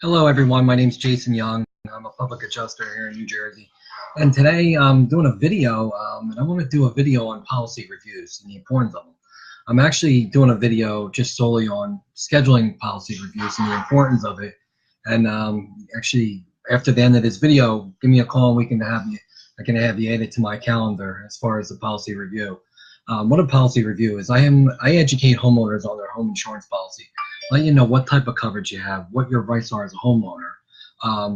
Hello, everyone. My name is Jason Young. I'm a public adjuster here in New Jersey. And today I'm doing a video, and I want to do a video on policy reviews and the importance of them. I'm actually doing a video just solely on scheduling policy reviews and the importance of it. And actually, after the end of this video, give me a call and I can have you added to my calendar as far as the policy review. What a policy review is, I educate homeowners on their home insurance policy, let you know what type of coverage you have, what your rights are as a homeowner,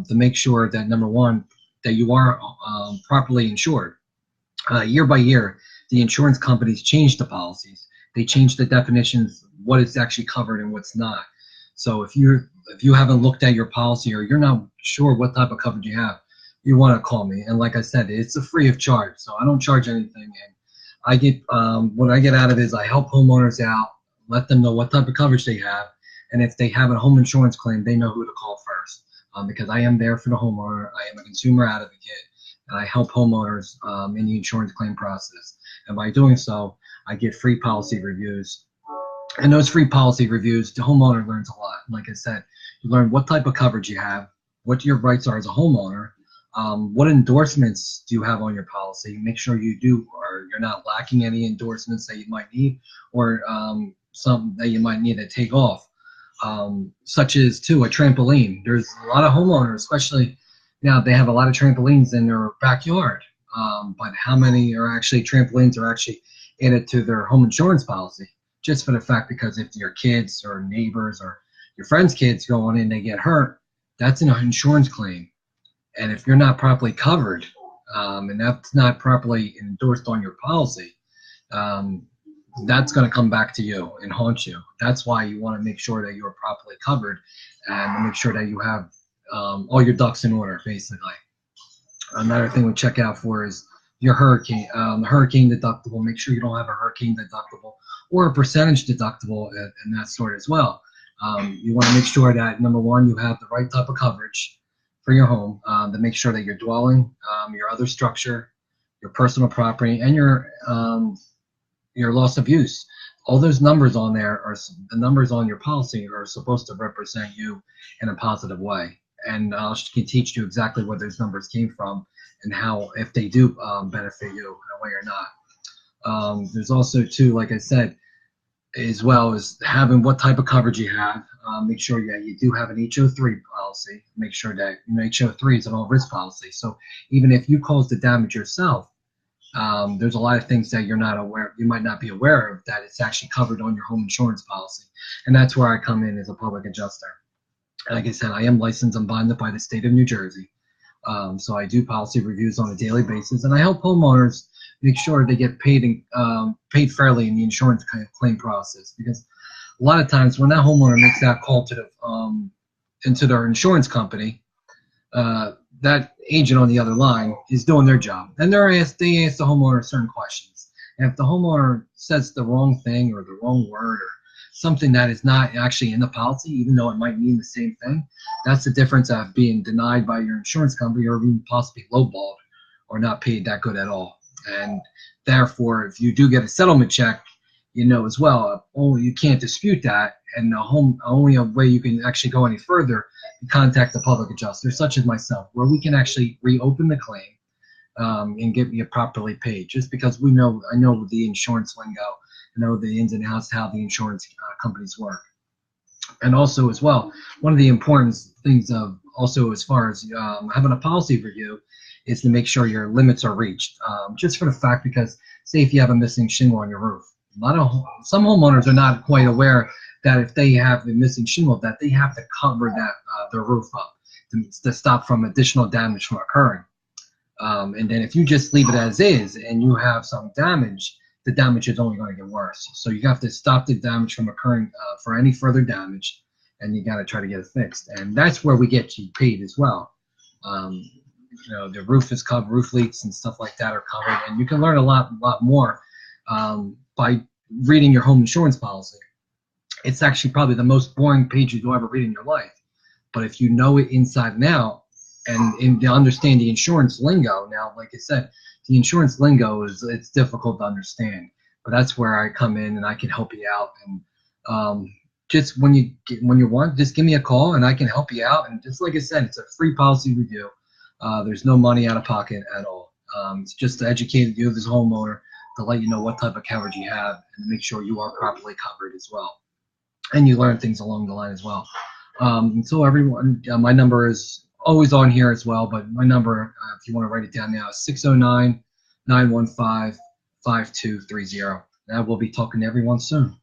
to make sure that number one, that you are properly insured. Year by year, the insurance companies change the policies. They change the definitions, what is actually covered and what's not. So if you haven't looked at your policy or you're not sure what type of coverage you have, you want to call me. And like I said, it's a free of charge, so I don't charge anything. And I get what I get out of it is I help homeowners out, let them know what type of coverage they have, and if they have a home insurance claim, they know who to call first. Because I am there for the homeowner, I am a consumer advocate, and I help homeowners in the insurance claim process. And by doing so, I get free policy reviews. And those free policy reviews, the homeowner learns a lot. Like I said, you learn what type of coverage you have, what your rights are as a homeowner, what endorsements do you have on your policy. Make sure you do, or you're not lacking any endorsements that you might need, or some that you might need to take off. Such as too a trampoline. There's a lot of homeowners, especially now, they have a lot of trampolines in their backyard. But how many are actually trampolines are actually added to their home insurance policy? Just for the fact, because if your kids or neighbors or your friends' kids go on and they get hurt, that's an insurance claim. And if you're not properly covered, and that's not properly endorsed on your policy, that's going to come back to you and haunt you. That's why you want to make sure that you're properly covered and make sure that you have all your ducks in order, basically. Another thing we check out for is your the hurricane deductible. Make sure you don't have a hurricane deductible or a percentage deductible and that sort as well. You want to make sure that, number one, you have the right type of coverage for your home, to make sure that your dwelling, your other structure, your personal property, and your loss of use. All those numbers on there are the numbers on your policy are supposed to represent you in a positive way. And I can teach you exactly where those numbers came from and how, if they do benefit you in a way or not. There's also too, like I said, as well as having what type of coverage you have. Make sure that you do have an HO3 policy. Make sure that HO3 is an all-risk policy. So even if you cause the damage yourself, there's a lot of things that you're not aware, you might not be aware of, that it's actually covered on your home insurance policy. And that's where I come in as a public adjuster. Like I said, I am licensed and bonded by the state of New Jersey. So I do policy reviews on a daily basis, and I help homeowners make sure they get paid paid fairly in the insurance claim process. Because a lot of times when that homeowner makes that call to the into their insurance company, that agent on the other line is doing their job, and they ask the homeowner certain questions. And if the homeowner says the wrong thing or the wrong word or something that is not actually in the policy, even though it might mean the same thing, that's the difference of being denied by your insurance company or even possibly lowballed or not paid that good at all. And therefore, if you do get a settlement check, you know as well, you can't dispute that, and only a way you can actually go any further, contact the public adjuster, such as myself, where we can actually reopen the claim and get you properly paid. Just because I know the insurance lingo, I know the ins and outs, how the insurance companies work. And also as well, one of the important things of also as far as having a policy review is to make sure your limits are reached. Just for the fact, because say if you have a missing shingle on your roof, some homeowners are not quite aware that if they have the missing shingle, that they have to cover that their roof up to stop from additional damage from occurring. And then if you just leave it as is and you have some damage, the damage is only going to get worse. So you have to stop the damage from occurring for any further damage, and you got to try to get it fixed. And that's where we get you paid as well. The roof is covered, roof leaks and stuff like that are covered, and you can learn a lot more by reading your home insurance policy. It's actually probably the most boring page you'll ever read in your life. But if you know it inside and out, and understand the insurance lingo, now, like I said, the insurance lingo it's difficult to understand. But that's where I come in and I can help you out and just when you want, just give me a call and I can help you out. And just like I said, it's a free policy review. There's no money out of pocket at all. It's just to educate you as a homeowner, to let you know what type of coverage you have and make sure you are properly covered as well. And you learn things along the line as well. So everyone, my number is always on here as well, but my number, if you want to write it down now, is 609-915-5230. And I will be talking to everyone soon.